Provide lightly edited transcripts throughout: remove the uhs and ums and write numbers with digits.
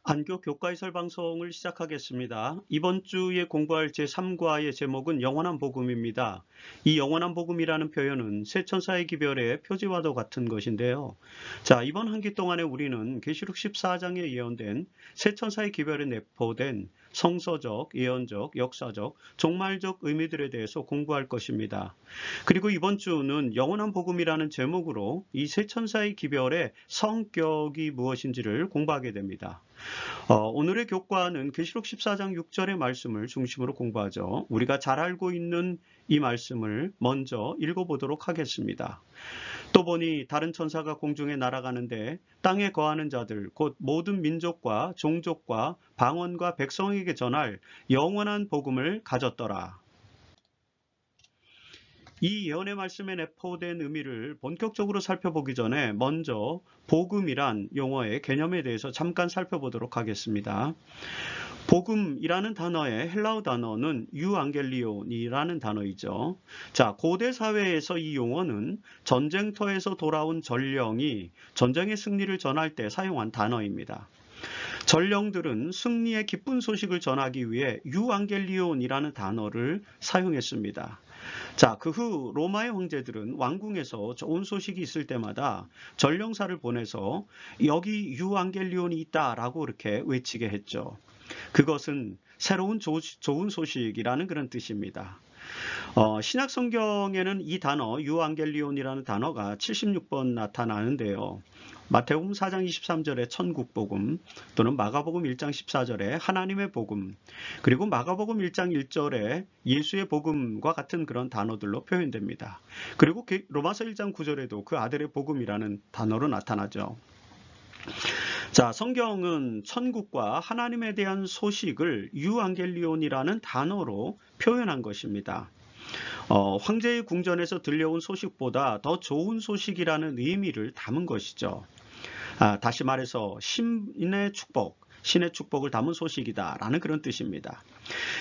안교 교과해설 방송을 시작하겠습니다. 이번 주에 공부할 제3과의 제목은 영원한 복음입니다. 이 영원한 복음이라는 표현은 새 천사의 기별의 표지와도 같은 것인데요. 자, 이번 한 기 동안에 우리는 계시록 14장에 예언된 새 천사의 기별에 내포된 성서적, 예언적, 역사적, 종말적 의미들에 대해서 공부할 것입니다. 그리고 이번 주는 영원한 복음이라는 제목으로 이 새 천사의 기별의 성격이 무엇인지를 공부하게 됩니다. 오늘의 교과는 계시록 14장 6절의 말씀을 중심으로 공부하죠. 우리가 잘 알고 있는 이 말씀을 먼저 읽어보도록 하겠습니다. 또 보니 다른 천사가 공중에 날아가는데 땅에 거하는 자들 곧 모든 민족과 종족과 방언과 백성에게 전할 영원한 복음을 가졌더라. 이 예언의 말씀에 내포된 의미를 본격적으로 살펴보기 전에 먼저 복음이란 용어의 개념에 대해서 잠깐 살펴보도록 하겠습니다. 복음이라는 단어의 헬라어 단어는 유앙겔리온이라는 단어이죠. 자, 고대 사회에서 이 용어는 전쟁터에서 돌아온 전령이 전쟁의 승리를 전할 때 사용한 단어입니다. 전령들은 승리의 기쁜 소식을 전하기 위해 유앙겔리온이라는 단어를 사용했습니다. 자, 그 후 로마의 황제들은 왕궁에서 좋은 소식이 있을 때마다 전령사를 보내서 여기 유앙겔리온이 있다라고 이렇게 외치게 했죠. 그것은 새로운 좋은 소식이라는 그런 뜻입니다. 신약 성경에는 이 단어 유앙겔리온이라는 단어가 76번 나타나는데요. 마태복음 4장 23절에 천국복음, 또는 마가복음 1장 14절에 하나님의 복음, 그리고 마가복음 1장 1절에 예수의 복음과 같은 그런 단어들로 표현됩니다. 그리고 로마서 1장 9절에도 그 아들의 복음이라는 단어로 나타나죠. 자, 성경은 천국과 하나님에 대한 소식을 유앙겔리온이라는 단어로 표현한 것입니다. 황제의 궁전에서 들려온 소식보다 더 좋은 소식이라는 의미를 담은 것이죠. 다시 말해서 신의 축복을 담은 소식이다라는 그런 뜻입니다.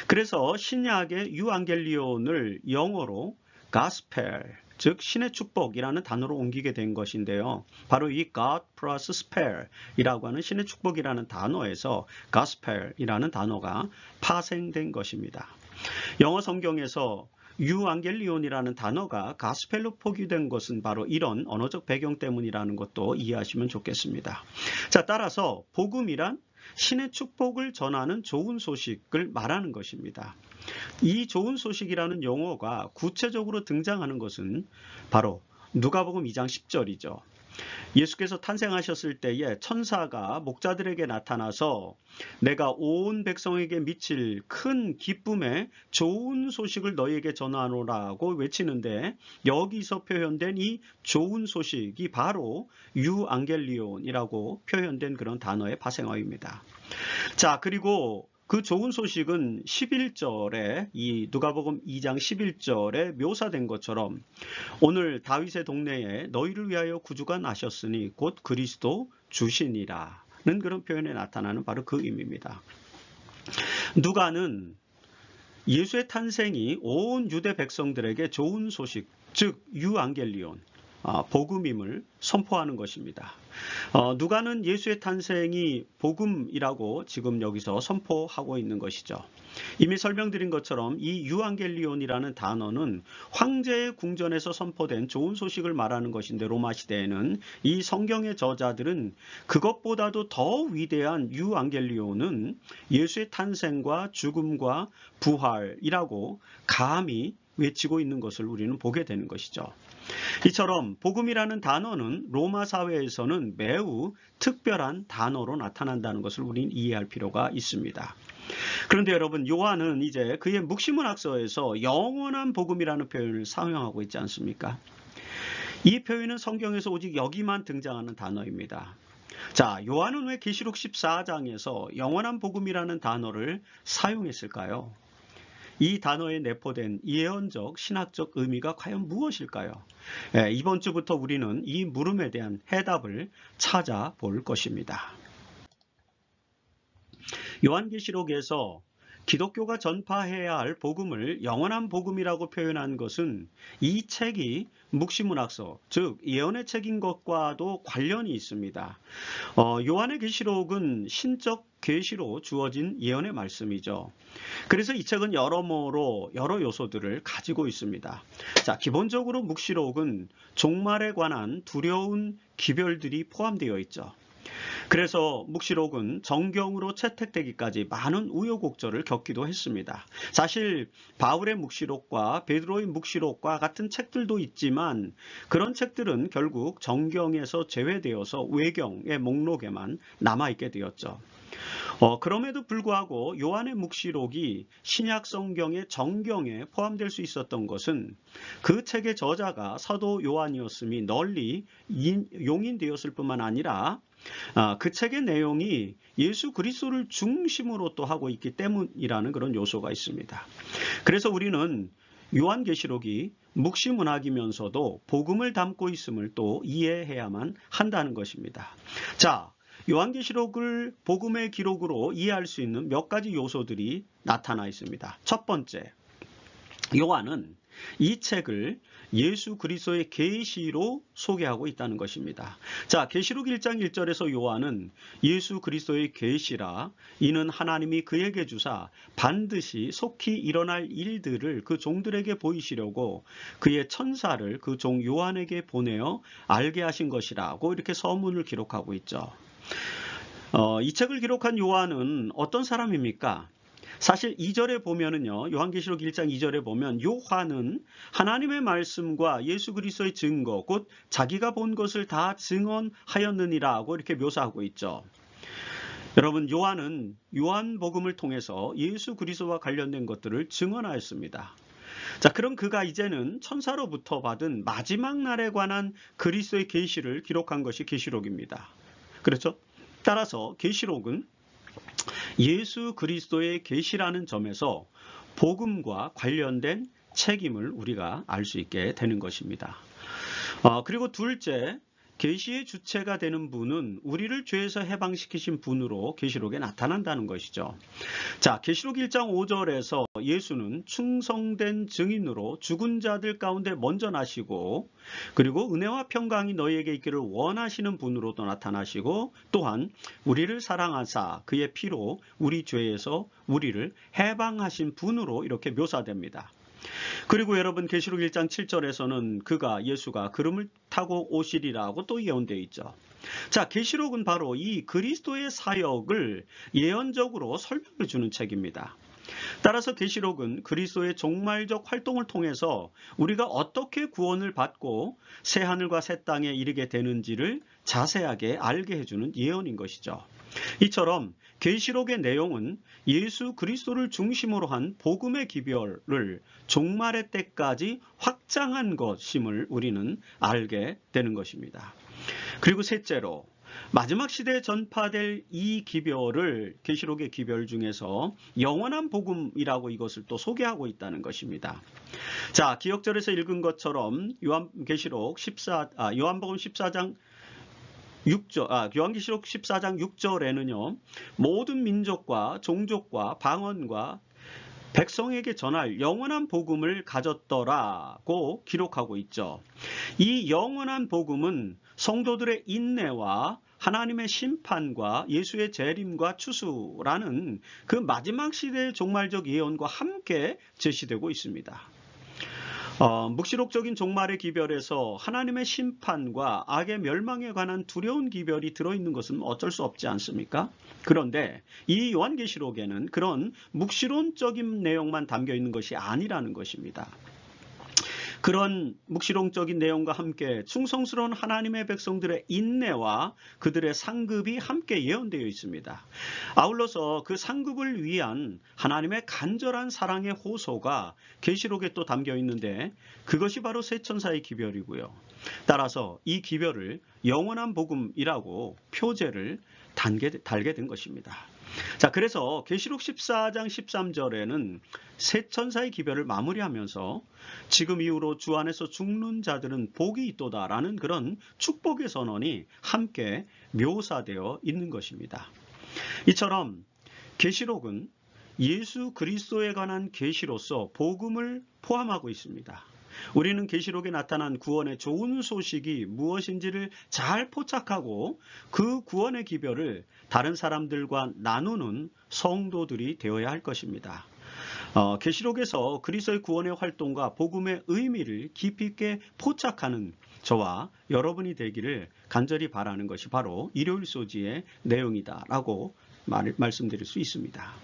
그래서 신약의 유앙겔리온을 영어로 가스펠, 즉 신의 축복이라는 단어로 옮기게 된 것인데요. 바로 이 God plus spell이라고 하는 신의 축복이라는 단어에서 gospel이라는 단어가 파생된 것입니다. 영어 성경에서 유앙겔리온이라는 단어가 가스펠로 표기된 것은 바로 이런 언어적 배경 때문이라는 것도 이해하시면 좋겠습니다. 자, 따라서 복음이란 신의 축복을 전하는 좋은 소식을 말하는 것입니다. 이 좋은 소식이라는 용어가 구체적으로 등장하는 것은 바로 누가복음 2장 10절이죠. 예수께서 탄생하셨을 때에 천사가 목자들에게 나타나서 내가 온 백성에게 미칠 큰 기쁨의 좋은 소식을 너희에게 전하노라고 외치는데, 여기서 표현된 이 좋은 소식이 바로 유앙겔리온이라고 표현된 그런 단어의 파생어입니다. 자, 그리고 그 좋은 소식은 11절에 이 누가복음 2장 11절에 묘사된 것처럼 오늘 다윗의 동네에 너희를 위하여 구주가 나셨으니 곧 그리스도 주시니라는 그런 표현에 나타나는 바로 그 의미입니다. 누가는 예수의 탄생이 온 유대 백성들에게 좋은 소식, 즉 유앙겔리온, 복음임을 선포하는 것입니다. 누가는 예수의 탄생이 복음이라고 지금 여기서 선포하고 있는 것이죠. 이미 설명드린 것처럼 이 유앙겔리온이라는 단어는 황제의 궁전에서 선포된 좋은 소식을 말하는 것인데, 로마 시대에는 이 성경의 저자들은 그것보다도 더 위대한 유앙겔리온은 예수의 탄생과 죽음과 부활이라고 감히 외치고 있는 것을 우리는 보게 되는 것이죠. 이처럼 복음이라는 단어는 로마 사회에서는 매우 특별한 단어로 나타난다는 것을 우리는 이해할 필요가 있습니다. 그런데 여러분, 요한은 이제 그의 묵시문학서에서 영원한 복음이라는 표현을 사용하고 있지 않습니까? 이 표현은 성경에서 오직 여기만 등장하는 단어입니다. 자, 요한은 왜 계시록 14장에서 영원한 복음이라는 단어를 사용했을까요? 이 단어에 내포된 예언적, 신학적 의미가 과연 무엇일까요? 이번 주부터 우리는 이 물음에 대한 해답을 찾아볼 것입니다. 요한계시록에서 기독교가 전파해야 할 복음을 영원한 복음이라고 표현한 것은 이 책이 묵시문학서, 즉 예언의 책인 것과도 관련이 있습니다. 요한의 계시록은 신적 계시로 주어진 예언의 말씀이죠. 그래서 이 책은 여러모로 여러 요소들을 가지고 있습니다. 자, 기본적으로 묵시록은 종말에 관한 두려운 기별들이 포함되어 있죠. 그래서 묵시록은 정경으로 채택되기까지 많은 우여곡절을 겪기도 했습니다. 사실 바울의 묵시록과 베드로의 묵시록과 같은 책들도 있지만 그런 책들은 결국 정경에서 제외되어서 외경의 목록에만 남아있게 되었죠. 그럼에도 불구하고 요한의 묵시록이 신약 성경의 정경에 포함될 수 있었던 것은 그 책의 저자가 사도 요한이었음이 널리 용인되었을 뿐만 아니라 그 책의 내용이 예수 그리스도를 중심으로 또 하고 있기 때문이라는 그런 요소가 있습니다. 그래서 우리는 요한계시록이 묵시문학이면서도 복음을 담고 있음을 또 이해해야만 한다는 것입니다. 자, 요한계시록을 복음의 기록으로 이해할 수 있는 몇 가지 요소들이 나타나 있습니다. 첫 번째, 요한은 이 책을 예수 그리스도의 계시로 소개하고 있다는 것입니다. 자, 계시록 1장 1절에서 요한은 예수 그리스도의 계시라 이는 하나님이 그에게 주사 반드시 속히 일어날 일들을 그 종들에게 보이시려고 그의 천사를 그 종 요한에게 보내어 알게 하신 것이라고 이렇게 서문을 기록하고 있죠. 이 책을 기록한 요한은 어떤 사람입니까? 사실 2절에 보면은요, 요한계시록 1장 2절에 보면 요한은 하나님의 말씀과 예수 그리스도의 증거, 곧 자기가 본 것을 다 증언하였느니라고 이렇게 묘사하고 있죠. 여러분, 요한은 요한복음을 통해서 예수 그리스도와 관련된 것들을 증언하였습니다. 자, 그럼 그가 이제는 천사로부터 받은 마지막 날에 관한 그리스도의 계시를 기록한 것이 계시록입니다. 그렇죠? 따라서 계시록은 예수 그리스도의 계시라는 점에서 복음과 관련된 책임을 우리가 알 수 있게 되는 것입니다. 그리고 둘째, 계시의 주체가 되는 분은 우리를 죄에서 해방시키신 분으로 계시록에 나타난다는 것이죠. 자, 계시록 1장 5절에서 예수는 충성된 증인으로 죽은 자들 가운데 먼저 나시고 그리고 은혜와 평강이 너희에게 있기를 원하시는 분으로도 나타나시고 또한 우리를 사랑하사 그의 피로 우리 죄에서 우리를 해방하신 분으로 이렇게 묘사됩니다. 그리고 여러분 계시록 1장 7절에서는 예수가 구름을 타고 오시리라고 또 예언되어 있죠. 자, 계시록은 바로 이 그리스도의 사역을 예언적으로 설명해 주는 책입니다. 따라서 계시록은 그리스도의 종말적 활동을 통해서 우리가 어떻게 구원을 받고 새하늘과 새 땅에 이르게 되는지를 자세하게 알게 해주는 예언인 것이죠. 이처럼 계시록의 내용은 예수 그리스도를 중심으로 한 복음의 기별을 종말의 때까지 확장한 것임을 우리는 알게 되는 것입니다. 그리고 셋째로 마지막 시대에 전파될 이 기별을 계시록의 기별 중에서 영원한 복음이라고 이것을 또 소개하고 있다는 것입니다. 자, 기억절에서 읽은 것처럼 요한계시록 14, 요한복음 14장 6절, 요한계시록 14장 6절에는요, 모든 민족과 종족과 방언과 백성에게 전할 영원한 복음을 가졌더라고 기록하고 있죠. 이 영원한 복음은 성도들의 인내와 하나님의 심판과 예수의 재림과 추수라는 그 마지막 시대의 종말적 예언과 함께 제시되고 있습니다. 묵시록적인 종말의 기별에서 하나님의 심판과 악의 멸망에 관한 두려운 기별이 들어있는 것은 어쩔 수 없지 않습니까? 그런데 이 요한계시록에는 그런 묵시론적인 내용만 담겨 있는 것이 아니라는 것입니다. 그런 묵시록적인 내용과 함께 충성스러운 하나님의 백성들의 인내와 그들의 상급이 함께 예언되어 있습니다. 아울러서 그 상급을 위한 하나님의 간절한 사랑의 호소가 계시록에 또 담겨 있는데 그것이 바로 새 천사의 기별이고요. 따라서 이 기별을 영원한 복음이라고 표제를 달게 된 것입니다. 자, 그래서 계시록 14장 13절에는 새 천사의 기별을 마무리하면서 지금 이후로 주 안에서 죽는 자들은 복이 있도다라는 그런 축복의 선언이 함께 묘사되어 있는 것입니다. 이처럼 계시록은 예수 그리스도에 관한 계시로서 복음을 포함하고 있습니다. 우리는 계시록에 나타난 구원의 좋은 소식이 무엇인지를 잘 포착하고 그 구원의 기별을 다른 사람들과 나누는 성도들이 되어야 할 것입니다. 계시록에서 그리스도의 구원의 활동과 복음의 의미를 깊이 있게 포착하는 저와 여러분이 되기를 간절히 바라는 것이 바로 일요일 소지의 내용이다라고 말씀드릴 수 있습니다.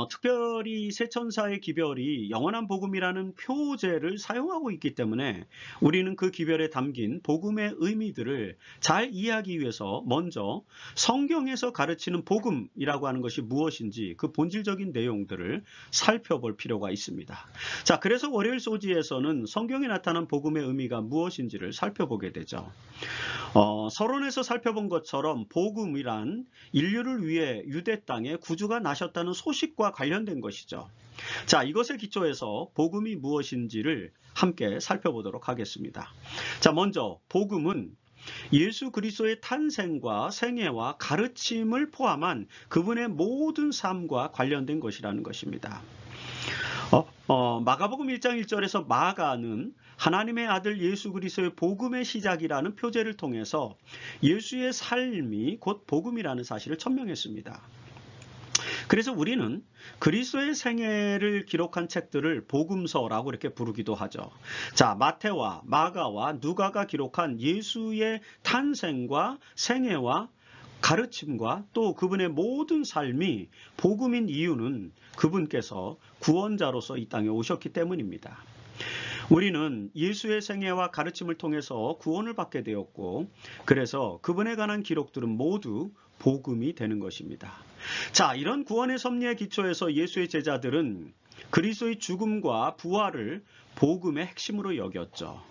특별히 새 천사의 기별이 영원한 복음이라는 표제를 사용하고 있기 때문에 우리는 그 기별에 담긴 복음의 의미들을 잘 이해하기 위해서 먼저 성경에서 가르치는 복음이라고 하는 것이 무엇인지 그 본질적인 내용들을 살펴볼 필요가 있습니다. 자, 그래서 월요일 소지에서는 성경에 나타난 복음의 의미가 무엇인지를 살펴보게 되죠. 서론에서 살펴본 것처럼 복음이란 인류를 위해 유대 땅에 구주가 나셨다는 소식과 관련된 것이죠. 자, 이것에 기초해서 복음이 무엇인지를 함께 살펴보도록 하겠습니다. 자, 먼저 복음은 예수 그리스도의 탄생과 생애와 가르침을 포함한 그분의 모든 삶과 관련된 것이라는 것입니다. 마가복음 1장 1절에서 마가는 하나님의 아들 예수 그리스도의 복음의 시작이라는 표제를 통해서 예수의 삶이 곧 복음이라는 사실을 천명했습니다. 그래서 우리는 그리스도의 생애를 기록한 책들을 복음서라고 이렇게 부르기도 하죠. 자, 마태와 마가와 누가가 기록한 예수의 탄생과 생애와 가르침과 또 그분의 모든 삶이 복음인 이유는 그분께서 구원자로서 이 땅에 오셨기 때문입니다. 우리는 예수의 생애와 가르침을 통해서 구원을 받게 되었고, 그래서 그분에 관한 기록들은 모두 복음이 되는 것입니다. 자, 이런 구원의 섭리에 기초해서 예수의 제자들은 그리스도의 죽음과 부활을 복음의 핵심으로 여겼죠.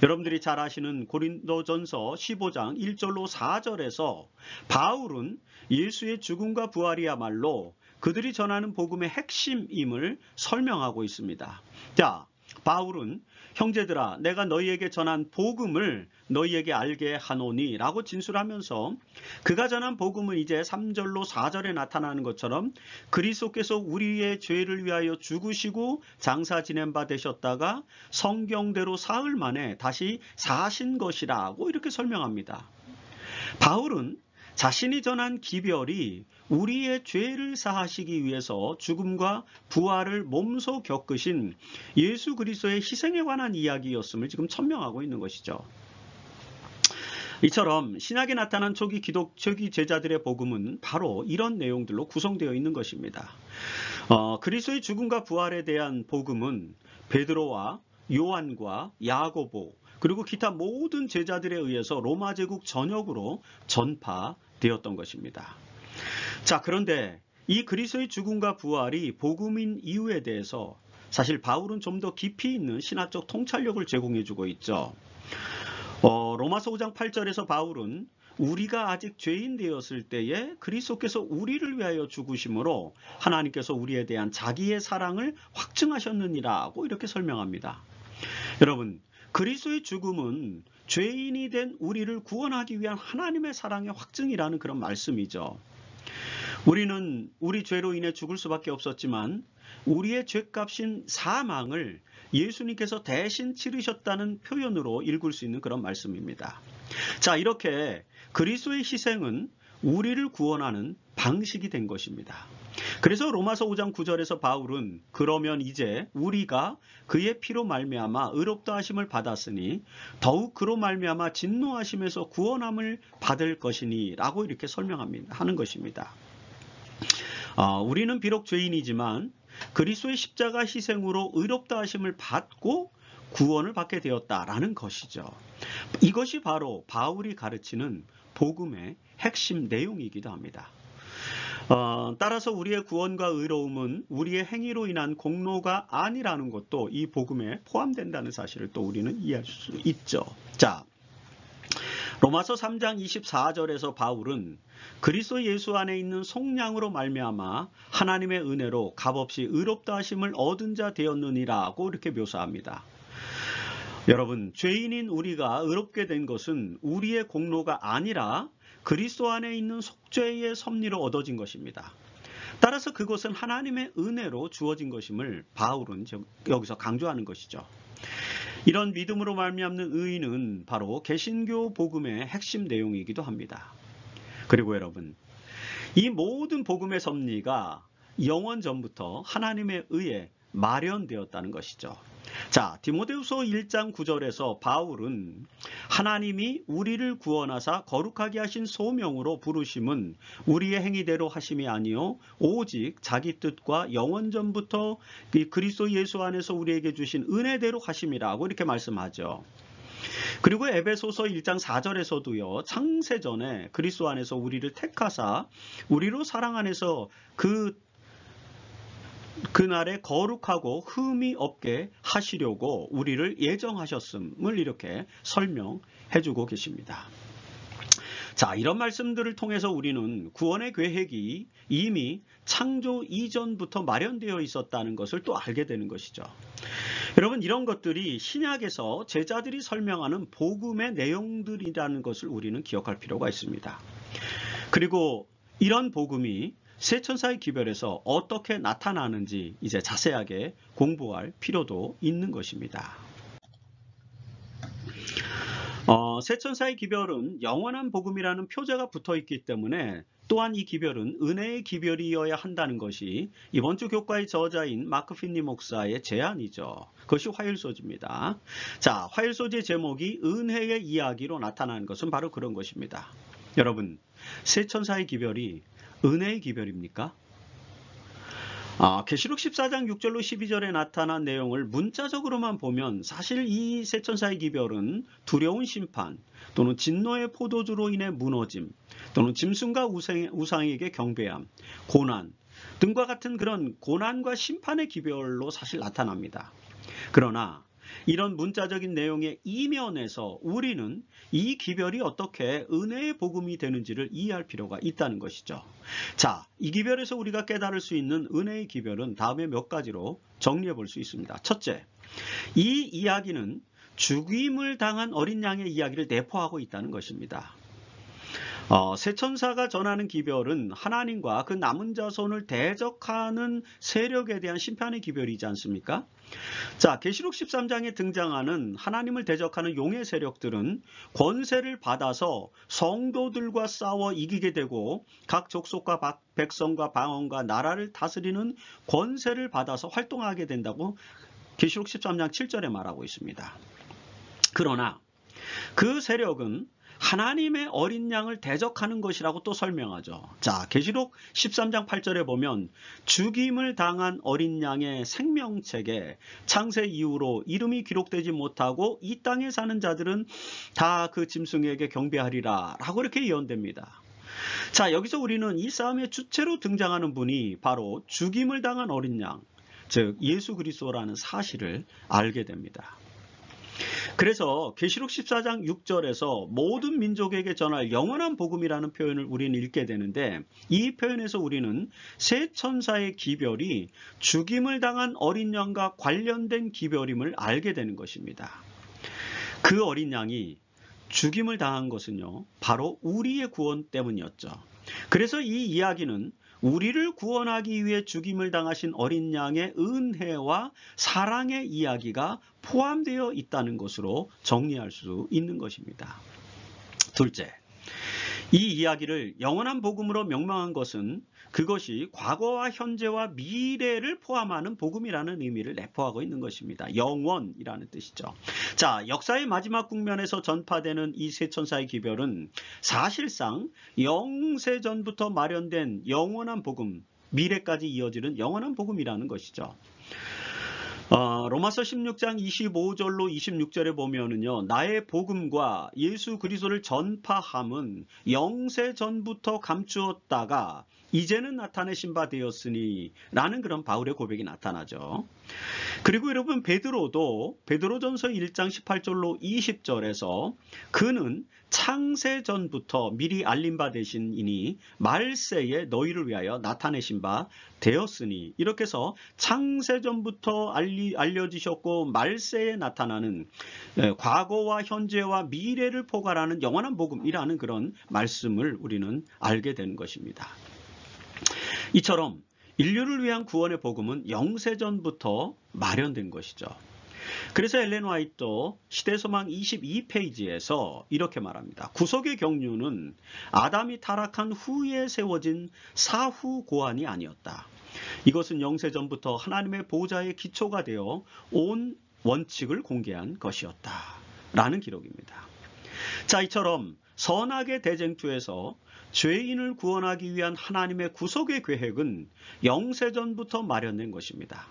여러분들이 잘 아시는 고린도전서 15장 1절로 4절에서 바울은 예수의 죽음과 부활이야말로 그들이 전하는 복음의 핵심임을 설명하고 있습니다. 자, 바울은 형제들아 내가 너희에게 전한 복음을 너희에게 알게 하노니 라고 진술하면서 그가 전한 복음은 이제 3절로 4절에 나타나는 것처럼 그리스도께서 우리의 죄를 위하여 죽으시고 장사 지낸 바 되셨다가 성경대로 사흘 만에 다시 사신 것이라고 이렇게 설명합니다. 바울은 자신이 전한 기별이 우리의 죄를 사하시기 위해서 죽음과 부활을 몸소 겪으신 예수 그리스도의 희생에 관한 이야기였음을 지금 천명하고 있는 것이죠. 이처럼 신약에 나타난 초기 제자들의 복음은 바로 이런 내용들로 구성되어 있는 것입니다. 그리스도의 죽음과 부활에 대한 복음은 베드로와 요한과 야고보 그리고 기타 모든 제자들에 의해서 로마 제국 전역으로 전파되었던 것입니다. 자, 그런데 이 그리스도의 죽음과 부활이 복음인 이유에 대해서 사실 바울은 좀 더 깊이 있는 신학적 통찰력을 제공해주고 있죠. 로마서 5장 8절에서 바울은 우리가 아직 죄인 되었을 때에 그리스도께서 우리를 위하여 죽으심으로 하나님께서 우리에 대한 자기의 사랑을 확증하셨느니라고 이렇게 설명합니다. 여러분, 그리스도의 죽음은 죄인이 된 우리를 구원하기 위한 하나님의 사랑의 확증이라는 그런 말씀이죠. 우리는 우리 죄로 인해 죽을 수밖에 없었지만 우리의 죄값인 사망을 예수님께서 대신 치르셨다는 표현으로 읽을 수 있는 그런 말씀입니다. 자, 이렇게 그리스도의 희생은 우리를 구원하는 방식이 된 것입니다. 그래서 로마서 5장 9절에서 바울은 그러면 이제 우리가 그의 피로 말미암아 의롭다 하심을 받았으니 더욱 그로 말미암아 진노하심에서 구원함을 받을 것이니 라고 이렇게 하는 것입니다. 우리는 비록 죄인이지만 그리스도의 십자가 희생으로 의롭다 하심을 받고 구원을 받게 되었다라는 것이죠. 이것이 바로 바울이 가르치는 복음의 핵심 내용이기도 합니다. 따라서 우리의 구원과 의로움은 우리의 행위로 인한 공로가 아니라는 것도 이 복음에 포함된다는 사실을 또 우리는 이해할 수 있죠. 자, 로마서 3장 24절에서 바울은 그리스도 예수 안에 있는 속량으로 말미암아 하나님의 은혜로 값없이 의롭다 하심을 얻은 자 되었느니라고 이렇게 묘사합니다. 여러분, 죄인인 우리가 의롭게 된 것은 우리의 공로가 아니라 그리스도 안에 있는 속죄의 섭리로 얻어진 것입니다. 따라서 그것은 하나님의 은혜로 주어진 것임을 바울은 여기서 강조하는 것이죠. 이런 믿음으로 말미암는 의는 바로 개신교 복음의 핵심 내용이기도 합니다. 그리고 여러분, 이 모든 복음의 섭리가 영원 전부터 하나님의 의에 마련되었다는 것이죠. 자, 디모데후서 1장 9절에서 바울은 하나님이 우리를 구원하사 거룩하게 하신 소명으로 부르심은 우리의 행위대로 하심이 아니요 오직 자기 뜻과 영원 전부터 그리스도 예수 안에서 우리에게 주신 은혜대로 하심이라고 이렇게 말씀하죠. 그리고 에베소서 1장 4절에서도요. 창세전에 그리스도 안에서 우리를 택하사 우리로 사랑 안에서 그날에 거룩하고 흠이 없게 하시려고 우리를 예정하셨음을 이렇게 설명해주고 계십니다. 자, 이런 말씀들을 통해서 우리는 구원의 계획이 이미 창조 이전부터 마련되어 있었다는 것을 또 알게 되는 것이죠. 여러분, 이런 것들이 신약에서 제자들이 설명하는 복음의 내용들이라는 것을 우리는 기억할 필요가 있습니다. 그리고 이런 복음이 세 천사의 기별에서 어떻게 나타나는지 이제 자세하게 공부할 필요도 있는 것입니다. 세 천사의 기별은 영원한 복음이라는 표제가 붙어 있기 때문에 또한 이 기별은 은혜의 기별이어야 한다는 것이 이번 주 교과의 저자인 마크 핀니 목사의 제안이죠. 그것이 화일소지입니다. 자, 화일소지의 제목이 은혜의 이야기로 나타나는 것은 바로 그런 것입니다. 여러분, 세 천사의 기별이 은혜의 기별입니까? 계시록 14장 6절로 12절에 나타난 내용을 문자적으로만 보면 사실 이 세 천사의 기별은 두려운 심판 또는 진노의 포도주로 인해 무너짐 또는 짐승과 우상에게 경배함, 고난 등과 같은 그런 고난과 심판의 기별로 사실 나타납니다. 그러나 이런 문자적인 내용의 이면에서 우리는 이 기별이 어떻게 은혜의 복음이 되는지를 이해할 필요가 있다는 것이죠. 자, 이 기별에서 우리가 깨달을 수 있는 은혜의 기별은 다음에 몇 가지로 정리해 볼 수 있습니다. 첫째, 이 이야기는 죽임을 당한 어린 양의 이야기를 내포하고 있다는 것입니다. 세 천사가 전하는 기별은 하나님과 그 남은 자손을 대적하는 세력에 대한 심판의 기별이지 않습니까? 자, 계시록 13장에 등장하는 하나님을 대적하는 용의 세력들은 권세를 받아서 성도들과 싸워 이기게 되고 각 족속과 백성과 방언과 나라를 다스리는 권세를 받아서 활동하게 된다고 계시록 13장 7절에 말하고 있습니다. 그러나 그 세력은 하나님의 어린 양을 대적하는 것이라고 또 설명하죠. 자, 계시록 13장 8절에 보면 죽임을 당한 어린 양의 생명책에 창세 이후로 이름이 기록되지 못하고 이 땅에 사는 자들은 다 그 짐승에게 경배하리라 라고 이렇게 예언됩니다. 자, 여기서 우리는 이 싸움의 주체로 등장하는 분이 바로 죽임을 당한 어린 양, 즉 예수 그리스도라는 사실을 알게 됩니다. 그래서 계시록 14장 6절에서 모든 민족에게 전할 영원한 복음이라는 표현을 우리는 읽게 되는데 이 표현에서 우리는 세 천사의 기별이 죽임을 당한 어린 양과 관련된 기별임을 알게 되는 것입니다. 그 어린 양이 죽임을 당한 것은요, 바로 우리의 구원 때문이었죠. 그래서 이 이야기는 우리를 구원하기 위해 죽임을 당하신 어린 양의 은혜와 사랑의 이야기가 포함되어 있다는 것으로 정리할 수 있는 것입니다. 둘째, 이 이야기를 영원한 복음으로 명명한 것은 그것이 과거와 현재와 미래를 포함하는 복음이라는 의미를 내포하고 있는 것입니다. 영원이라는 뜻이죠. 자, 역사의 마지막 국면에서 전파되는 이 세 천사의 기별은 사실상 영세전부터 마련된 영원한 복음, 미래까지 이어지는 영원한 복음이라는 것이죠. 로마서 16장 25절로 26절에 보면은요, 나의 복음과 예수 그리스도를 전파함은 영세 전부터 감추었다가 이제는 나타내신 바 되었으니 라는 그런 바울의 고백이 나타나죠. 그리고 여러분 베드로도 베드로전서 1장 18절로 20절에서 그는 창세 전부터 미리 알림 바 되신이니 말세에 너희를 위하여 나타내신 바 되었으니, 이렇게 해서 창세 전부터 알려지셨고 말세에 나타나는 과거와 현재와 미래를 포괄하는 영원한 복음이라는 그런 말씀을 우리는 알게 되는 것입니다. 이처럼 인류를 위한 구원의 복음은 영세전부터 마련된 것이죠. 그래서 엘렌 화이트도 시대소망 22페이지에서 이렇게 말합니다. 구속의 경륜은 아담이 타락한 후에 세워진 사후 고안이 아니었다. 이것은 영세전부터 하나님의 보좌의 기초가 되어 온 원칙을 공개한 것이었다. 라는 기록입니다. 자, 이처럼 선악의 대쟁투에서 죄인을 구원하기 위한 하나님의 구속의 계획은 영세전부터 마련된 것입니다.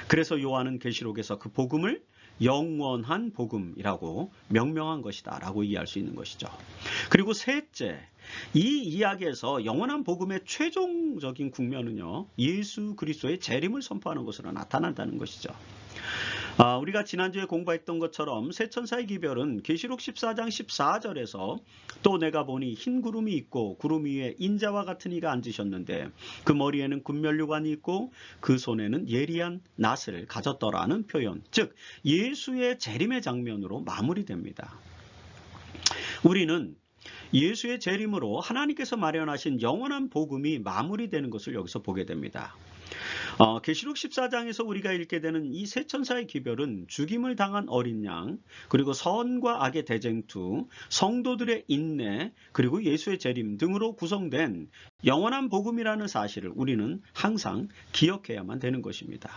그래서 요한은 계시록에서 그 복음을 영원한 복음이라고 명명한 것이다 라고 이해할 수 있는 것이죠. 그리고 셋째, 이 이야기에서 영원한 복음의 최종적인 국면은요, 예수 그리스도의 재림을 선포하는 것으로 나타난다는 것이죠. 우리가 지난주에 공부했던 것처럼 새 천사의 기별은 계시록 14장 14절에서 또 내가 보니 흰 구름이 있고 구름 위에 인자와 같은 이가 앉으셨는데 그 머리에는 군면류관이 있고 그 손에는 예리한 낫을 가졌더라는 표현, 즉 예수의 재림의 장면으로 마무리됩니다. 우리는 예수의 재림으로 하나님께서 마련하신 영원한 복음이 마무리되는 것을 여기서 보게 됩니다. 계시록 14장에서 우리가 읽게 되는 이 세 천사의 기별은 죽임을 당한 어린 양, 그리고 선과 악의 대쟁투, 성도들의 인내, 그리고 예수의 재림 등으로 구성된 영원한 복음이라는 사실을 우리는 항상 기억해야만 되는 것입니다.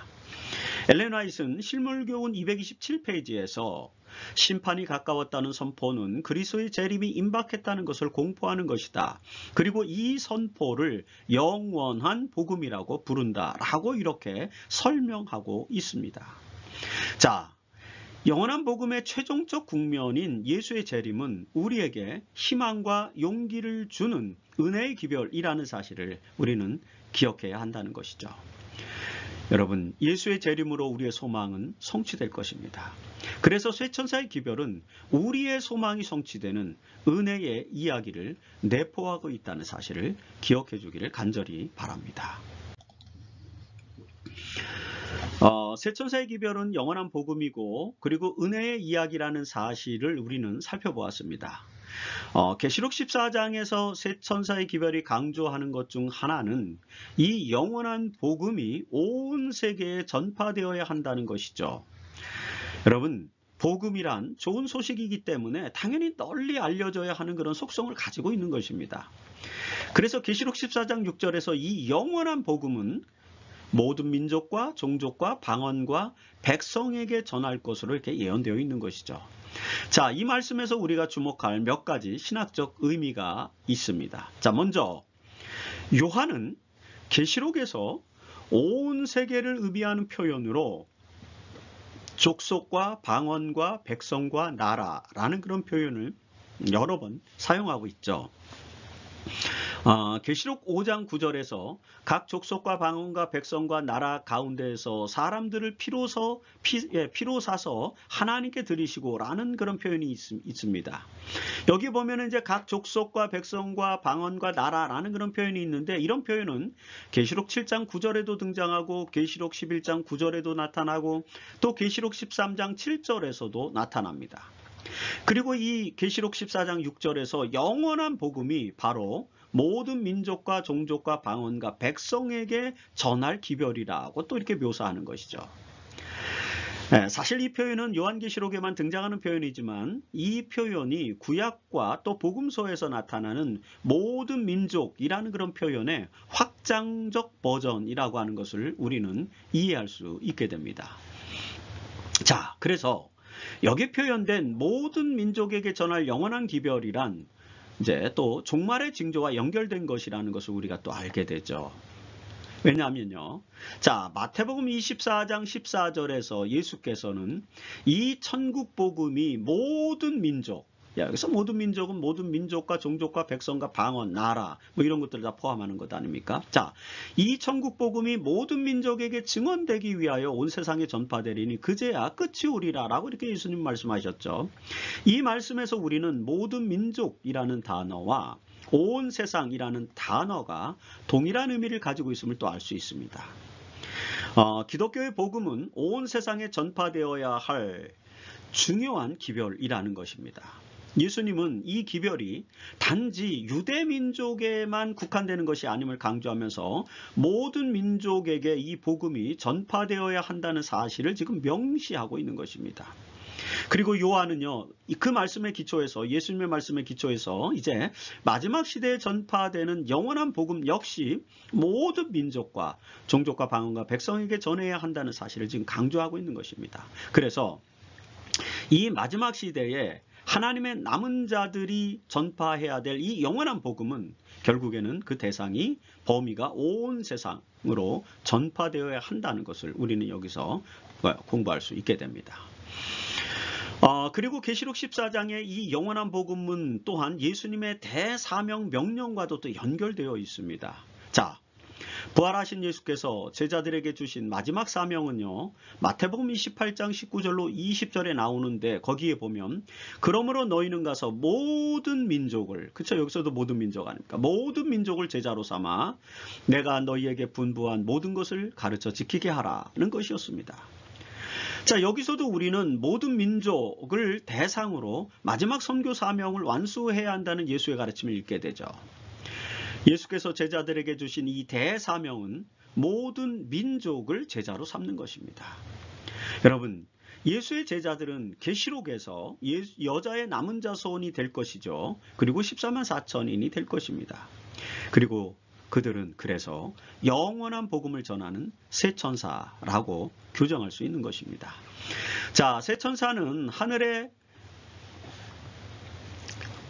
엘렌 화이트는 실물교훈 227페이지에서 심판이 가까웠다는 선포는 그리스도의 재림이 임박했다는 것을 공포하는 것이다. 그리고 이 선포를 영원한 복음이라고 부른다라고 이렇게 설명하고 있습니다. 자, 영원한 복음의 최종적 국면인 예수의 재림은 우리에게 희망과 용기를 주는 은혜의 기별이라는 사실을 우리는 기억해야 한다는 것이죠. 여러분, 예수의 재림으로 우리의 소망은 성취될 것입니다. 그래서 쇠천사의 기별은 우리의 소망이 성취되는 은혜의 이야기를 내포하고 있다는 사실을 기억해 주기를 간절히 바랍니다. 쇠천사의 기별은 영원한 복음이고 그리고 은혜의 이야기라는 사실을 우리는 살펴보았습니다. 계시록 14장에서 세 천사의 기별이 강조하는 것 중 하나는 이 영원한 복음이 온 세계에 전파되어야 한다는 것이죠. 여러분, 복음이란 좋은 소식이기 때문에 당연히 널리 알려져야 하는 그런 속성을 가지고 있는 것입니다. 그래서 계시록 14장 6절에서 이 영원한 복음은 모든 민족과 종족과 방언과 백성에게 전할 것으로 이렇게 예언되어 있는 것이죠. 자, 이 말씀에서 우리가 주목할 몇 가지 신학적 의미가 있습니다. 자, 먼저 요한은 계시록에서 온 세계를 의미하는 표현으로 족속과 방언과 백성과 나라라는 그런 표현을 여러 번 사용하고 있죠. 계시록 5장 9절에서 각 족속과 방언과 백성과 나라 가운데에서 사람들을 피로 사서 하나님께 드리시고 라는 그런 표현이 있습니다. 여기 보면 이제 각 족속과 백성과 방언과 나라라는 그런 표현이 있는데, 이런 표현은 계시록 7장 9절에도 등장하고 계시록 11장 9절에도 나타나고 또 계시록 13장 7절에서도 나타납니다. 그리고 이 계시록 14장 6절에서 영원한 복음이 바로 모든 민족과 종족과 방언과 백성에게 전할 기별이라고 또 이렇게 묘사하는 것이죠. 사실 이 표현은 요한계시록에만 등장하는 표현이지만 이 표현이 구약과 또 복음서에서 나타나는 모든 민족이라는 그런 표현의 확장적 버전이라고 하는 것을 우리는 이해할 수 있게 됩니다. 자, 그래서 여기 표현된 모든 민족에게 전할 영원한 기별이란 이제 또 종말의 징조와 연결된 것이라는 것을 우리가 또 알게 되죠. 왜냐하면요, 자, 마태복음 24장 14절에서 예수께서는 이 천국 복음이 모든 민족, 여기서 모든 민족은 모든 민족과 종족과 백성과 방언, 나라 뭐 이런 것들을 다 포함하는 것 아닙니까? 자, 이 천국 복음이 모든 민족에게 증언되기 위하여 온 세상에 전파되리니 그제야 끝이 오리라라고 이렇게 예수님 말씀하셨죠. 이 말씀에서 우리는 모든 민족이라는 단어와 온 세상이라는 단어가 동일한 의미를 가지고 있음을 또 알 수 있습니다. 기독교의 복음은 온 세상에 전파되어야 할 중요한 기별이라는 것입니다. 예수님은 이 기별이 단지 유대 민족에만 국한되는 것이 아님을 강조하면서 모든 민족에게 이 복음이 전파되어야 한다는 사실을 지금 명시하고 있는 것입니다. 그리고 요한은요, 그 말씀에 기초해서, 예수님의 말씀에 기초해서 이제 마지막 시대에 전파되는 영원한 복음 역시 모든 민족과 종족과 방언과 백성에게 전해야 한다는 사실을 지금 강조하고 있는 것입니다. 그래서 이 마지막 시대에 하나님의 남은 자들이 전파해야 될 이 영원한 복음은 결국에는 그 대상이 범위가 온 세상으로 전파되어야 한다는 것을 우리는 여기서 공부할 수 있게 됩니다. 그리고 계시록 14장의 이 영원한 복음은 또한 예수님의 대사명 명령과도 또 연결되어 있습니다. 자, 부활하신 예수께서 제자들에게 주신 마지막 사명은요, 마태복음 28장 19절로 20절에 나오는데 거기에 보면 그러므로 너희는 가서 모든 민족을, 그쵸, 여기서도 모든 민족 아닙니까? 모든 민족을 제자로 삼아 내가 너희에게 분부한 모든 것을 가르쳐 지키게 하라는 것이었습니다. 자, 여기서도 우리는 모든 민족을 대상으로 마지막 선교 사명을 완수해야 한다는 예수의 가르침을 읽게 되죠. 예수께서 제자들에게 주신 이 대사명은 모든 민족을 제자로 삼는 것입니다. 여러분, 예수의 제자들은 계시록에서 여자의 남은 자손이 될 것이죠. 그리고 14만 4천인이 될 것입니다. 그리고 그들은 그래서 영원한 복음을 전하는 새 천사라고 규정할 수 있는 것입니다. 자, 새 천사는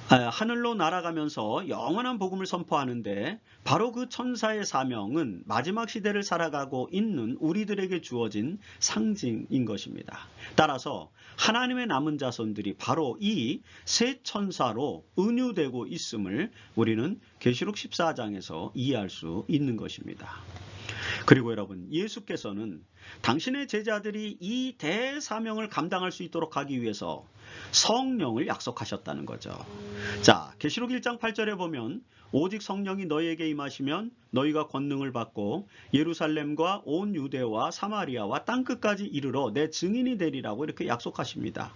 하늘로 날아가면서 영원한 복음을 선포하는데 바로 그 천사의 사명은 마지막 시대를 살아가고 있는 우리들에게 주어진 상징인 것입니다. 따라서 하나님의 남은 자손들이 바로 이 새 천사로 은유되고 있음을 우리는 계시록 14장에서 이해할 수 있는 것입니다. 그리고 여러분, 예수께서는 당신의 제자들이 이 대사명을 감당할 수 있도록 하기 위해서 성령을 약속하셨다는 거죠. 자, 계시록 1장 8절에 보면 오직 성령이 너희에게 임하시면 너희가 권능을 받고 예루살렘과 온 유대와 사마리아와 땅끝까지 이르러 내 증인이 되리라고 이렇게 약속하십니다.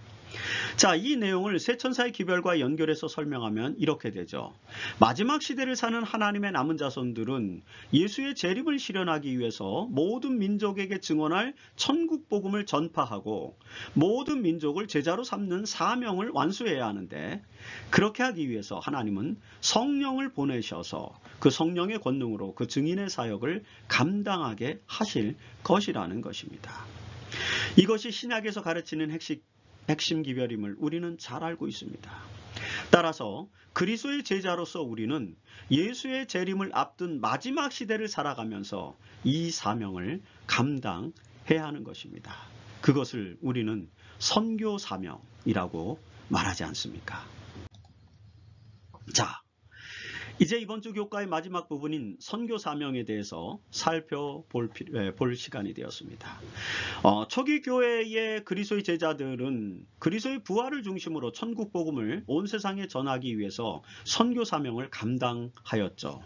자, 이 내용을 새 천사의 기별과 연결해서 설명하면 이렇게 되죠. 마지막 시대를 사는 하나님의 남은 자손들은 예수의 재림을 실현하기 위해서 모든 민족에게 증언할 천국 복음을 전파하고 모든 민족을 제자로 삼는 사명을 완수해야 하는데, 그렇게 하기 위해서 하나님은 성령을 보내셔서 그 성령의 권능으로 그 증인의 사역을 감당하게 하실 것이라는 것입니다. 이것이 신약에서 가르치는 핵심 기별임을 우리는 잘 알고 있습니다. 따라서 그리스도의 제자로서 우리는 예수의 재림을 앞둔 마지막 시대를 살아가면서 이 사명을 감당해야 하는 것입니다. 그것을 우리는 선교 사명이라고 말하지 않습니까? 자, 이제 이번 주 교과의 마지막 부분인 선교 사명에 대해서 살펴볼 시간이 되었습니다. 초기 교회의 그리스도의 제자들은 그리스도의 부활을 중심으로 천국 복음을 온 세상에 전하기 위해서 선교 사명을 감당하였죠.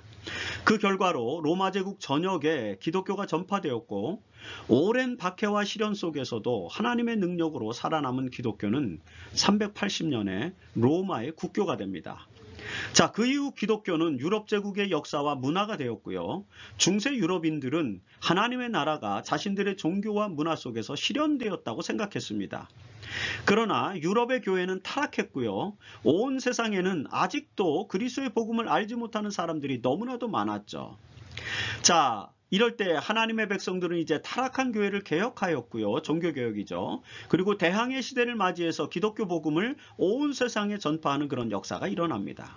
그 결과로 로마 제국 전역에 기독교가 전파되었고, 오랜 박해와 시련 속에서도 하나님의 능력으로 살아남은 기독교는 380년에 로마의 국교가 됩니다. 자, 그 이후 기독교는 유럽 제국의 역사와 문화가 되었고요. 중세 유럽인들은 하나님의 나라가 자신들의 종교와 문화 속에서 실현되었다고 생각했습니다. 그러나 유럽의 교회는 타락했고요. 온 세상에는 아직도 그리스도의 복음을 알지 못하는 사람들이 너무나도 많았죠. 자, 이럴 때 하나님의 백성들은 이제 타락한 교회를 개혁하였고요. 종교개혁이죠. 그리고 대항해 시대를 맞이해서 기독교 복음을 온 세상에 전파하는 그런 역사가 일어납니다.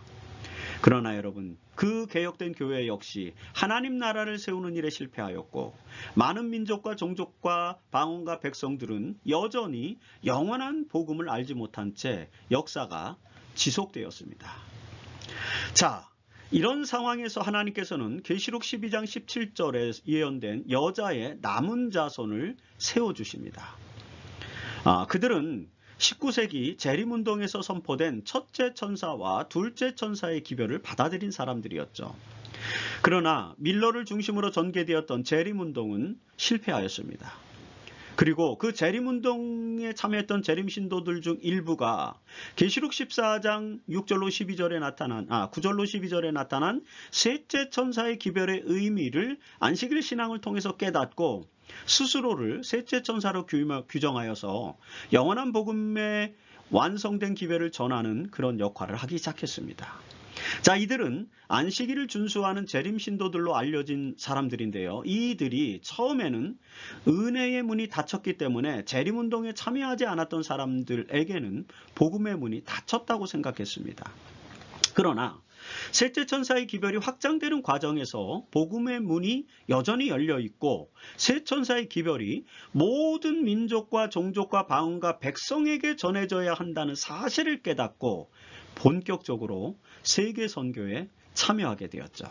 그러나 여러분, 그 개혁된 교회 역시 하나님 나라를 세우는 일에 실패하였고, 많은 민족과 종족과 방언과 백성들은 여전히 영원한 복음을 알지 못한 채 역사가 지속되었습니다. 자, 이런 상황에서 하나님께서는 계시록 12장 17절에 예언된 여자의 남은 자손을 세워주십니다. 그들은 19세기 재림운동에서 선포된 첫째 천사와 둘째 천사의 기별을 받아들인 사람들이었죠. 그러나 밀러를 중심으로 전개되었던 재림운동은 실패하였습니다. 그리고 그 재림운동에 참여했던 재림신도들 중 일부가 계시록 14장 6절로 9절로 12절에 나타난 셋째 천사의 기별의 의미를 안식일 신앙을 통해서 깨닫고 스스로를 셋째 천사로 규정하여서 영원한 복음의 완성된 기별을 전하는 그런 역할을 하기 시작했습니다. 자, 이들은 안식일을 준수하는 재림신도들로 알려진 사람들인데요. 이들이 처음에는 은혜의 문이 닫혔기 때문에 재림운동에 참여하지 않았던 사람들에게는 복음의 문이 닫혔다고 생각했습니다. 그러나 셋째 천사의 기별이 확장되는 과정에서 복음의 문이 여전히 열려 있고 셋 천사의 기별이 모든 민족과 종족과 방언과 백성에게 전해져야 한다는 사실을 깨닫고 본격적으로 세계 선교에 참여하게 되었죠.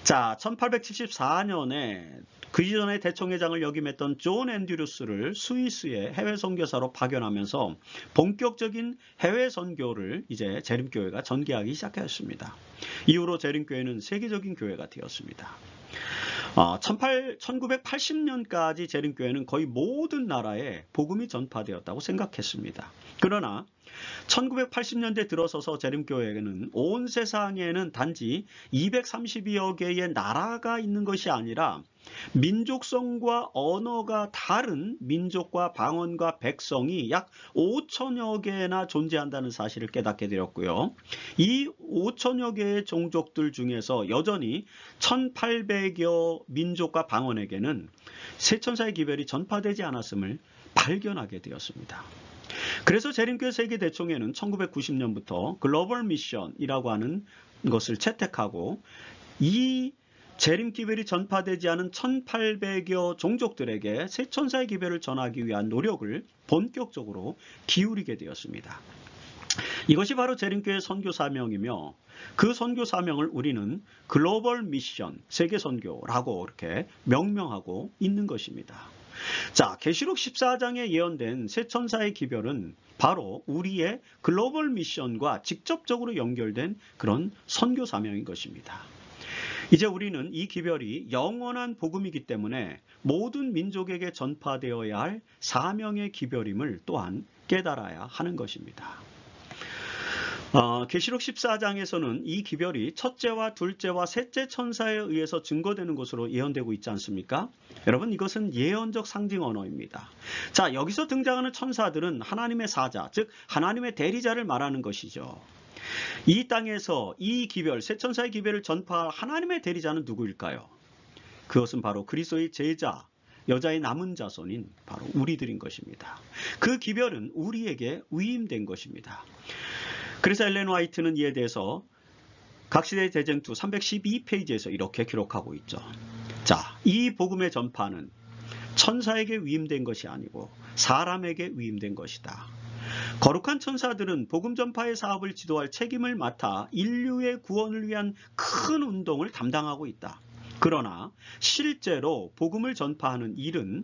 자, 1874년에 그 이전에 대총회장을 역임했던 존 앤드류스를 스위스의 해외 선교사로 파견하면서 본격적인 해외 선교를 이제 재림교회가 전개하기 시작했습니다. 이후로 재림교회는 세계적인 교회가 되었습니다. 1980년까지 재림교회는 거의 모든 나라에 복음이 전파되었다고 생각했습니다. 그러나 1980년대 들어서서 재림교회는 온 세상에는 단지 232여 개의 나라가 있는 것이 아니라 민족성과 언어가 다른 민족과 방언과 백성이 약 5천여 개나 존재한다는 사실을 깨닫게 되었고요. 이 5천여 개의 종족들 중에서 여전히 1800여 민족과 방언에게는 세천사의 기별이 전파되지 않았음을 발견하게 되었습니다. 그래서 재림교회 세계대총회는 1990년부터 글로벌 미션이라고 하는 것을 채택하고 이 재림기별이 전파되지 않은 1800여 종족들에게 세천사의 기별을 전하기 위한 노력을 본격적으로 기울이게 되었습니다. 이것이 바로 재림교회의 선교 사명이며 그 선교 사명을 우리는 글로벌 미션, 세계 선교라고 이렇게 명명하고 있는 것입니다. 자, 계시록 14장에 예언된 세 천사의 기별은 바로 우리의 글로벌 미션과 직접적으로 연결된 그런 선교 사명인 것입니다. 이제 우리는 이 기별이 영원한 복음이기 때문에 모든 민족에게 전파되어야 할 사명의 기별임을 또한 깨달아야 하는 것입니다. 계시록 14장에서는 이 기별이 첫째와 둘째와 셋째 천사에 의해서 증거되는 것으로 예언되고 있지 않습니까? 여러분, 이것은 예언적 상징 언어입니다. 자, 여기서 등장하는 천사들은 하나님의 사자, 즉 하나님의 대리자를 말하는 것이죠. 이 땅에서 이 기별, 세 천사의 기별을 전파할 하나님의 대리자는 누구일까요? 그것은 바로 그리스도의 제자, 여자의 남은 자손인 바로 우리들인 것입니다. 그 기별은 우리에게 위임된 것입니다. 그래서 엘렌 화이트는 이에 대해서 각시대 대쟁투 312페이지에서 이렇게 기록하고 있죠. 자, 이 복음의 전파는 천사에게 위임된 것이 아니고 사람에게 위임된 것이다. 거룩한 천사들은 복음 전파의 사업을 지도할 책임을 맡아 인류의 구원을 위한 큰 운동을 담당하고 있다. 그러나 실제로 복음을 전파하는 일은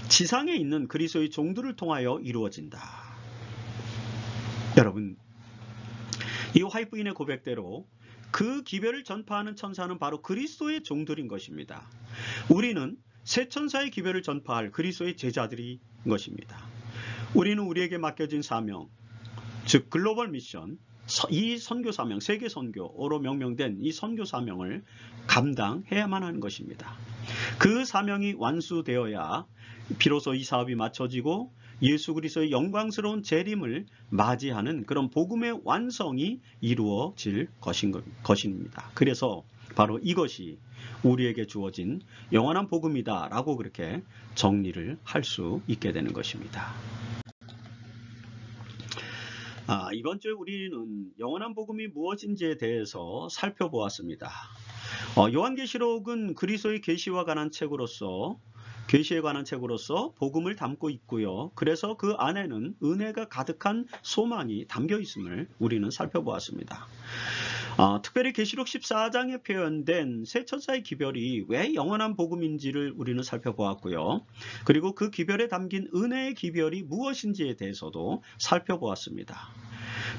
지상에 있는 그리스도의 종들을 통하여 이루어진다. 여러분, 이 화이트 부인의 고백대로 그 기별을 전파하는 천사는 바로 그리스도의 종들인 것입니다. 우리는 새 천사의 기별을 전파할 그리스도의 제자들인 것입니다. 우리는 우리에게 맡겨진 사명, 즉 글로벌 미션, 이 선교 사명, 세계 선교로 명명된 이 선교 사명을 감당해야만 하는 것입니다. 그 사명이 완수되어야 비로소 이 사업이 마쳐지고 예수 그리스도의 영광스러운 재림을 맞이하는 그런 복음의 완성이 이루어질 것입니다. 그래서 바로 이것이 우리에게 주어진 영원한 복음이다라고 그렇게 정리를 할 수 있게 되는 것입니다. 이번 주에 우리는 영원한 복음이 무엇인지에 대해서 살펴보았습니다. 요한계시록은 그리스도의 계시와 관한 책으로서 계시에 관한 책으로서 복음을 담고 있고요. 그래서 그 안에는 은혜가 가득한 소망이 담겨 있음을 우리는 살펴보았습니다. 특별히 계시록 14장에 표현된 세 천사의 기별이 왜 영원한 복음인지를 우리는 살펴보았고요. 그리고 그 기별에 담긴 은혜의 기별이 무엇인지에 대해서도 살펴보았습니다.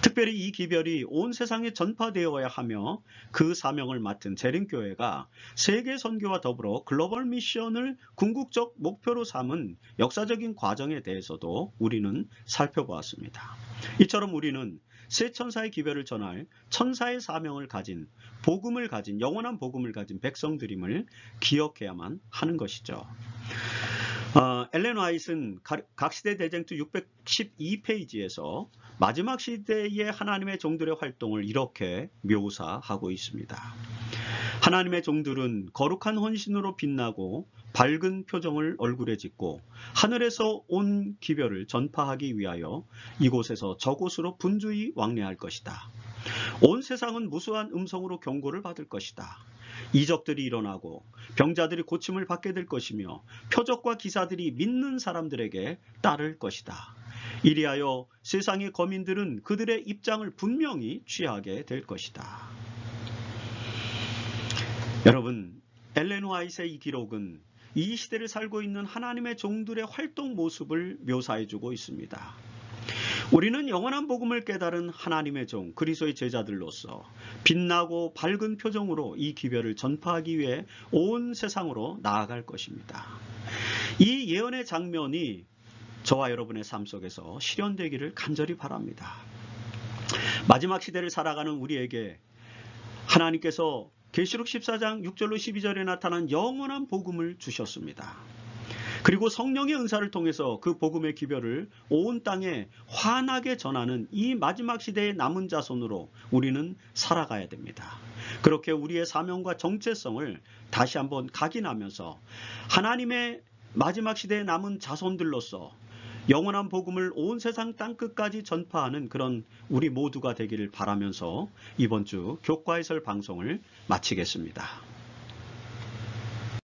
특별히 이 기별이 온 세상에 전파되어야 하며 그 사명을 맡은 재림교회가 세계 선교와 더불어 글로벌 미션을 궁극적 목표로 삼은 역사적인 과정에 대해서도 우리는 살펴보았습니다. 이처럼 우리는 세 천사의 기별을 전할 천사의 사명을 가진 복음을 가진 영원한 복음을 가진 백성들임을 기억해야만 하는 것이죠. 엘렌 화이트는 각시대 대쟁투 612페이지에서 마지막 시대의 하나님의 종들의 활동을 이렇게 묘사하고 있습니다. 하나님의 종들은 거룩한 헌신으로 빛나고 밝은 표정을 얼굴에 짓고 하늘에서 온 기별을 전파하기 위하여 이곳에서 저곳으로 분주히 왕래할 것이다. 온 세상은 무수한 음성으로 경고를 받을 것이다. 이적들이 일어나고 병자들이 고침을 받게 될 것이며 표적과 기사들이 믿는 사람들에게 따를 것이다. 이리하여 세상의 거민들은 그들의 입장을 분명히 취하게 될 것이다. 여러분, 엘렌 화이트의 이 기록은 이 시대를 살고 있는 하나님의 종들의 활동 모습을 묘사해주고 있습니다. 우리는 영원한 복음을 깨달은 하나님의 종, 그리스도의 제자들로서 빛나고 밝은 표정으로 이 기별을 전파하기 위해 온 세상으로 나아갈 것입니다. 이 예언의 장면이 저와 여러분의 삶 속에서 실현되기를 간절히 바랍니다. 마지막 시대를 살아가는 우리에게 하나님께서 계시록 14장 6절로 12절에 나타난 영원한 복음을 주셨습니다. 그리고 성령의 은사를 통해서 그 복음의 기별을 온 땅에 환하게 전하는 이 마지막 시대의 남은 자손으로 우리는 살아가야 됩니다. 그렇게 우리의 사명과 정체성을 다시 한번 각인하면서 하나님의 마지막 시대의 남은 자손들로서 영원한 복음을 온 세상 땅끝까지 전파하는 그런 우리 모두가 되기를 바라면서 이번 주 교과 해설 방송을 마치겠습니다.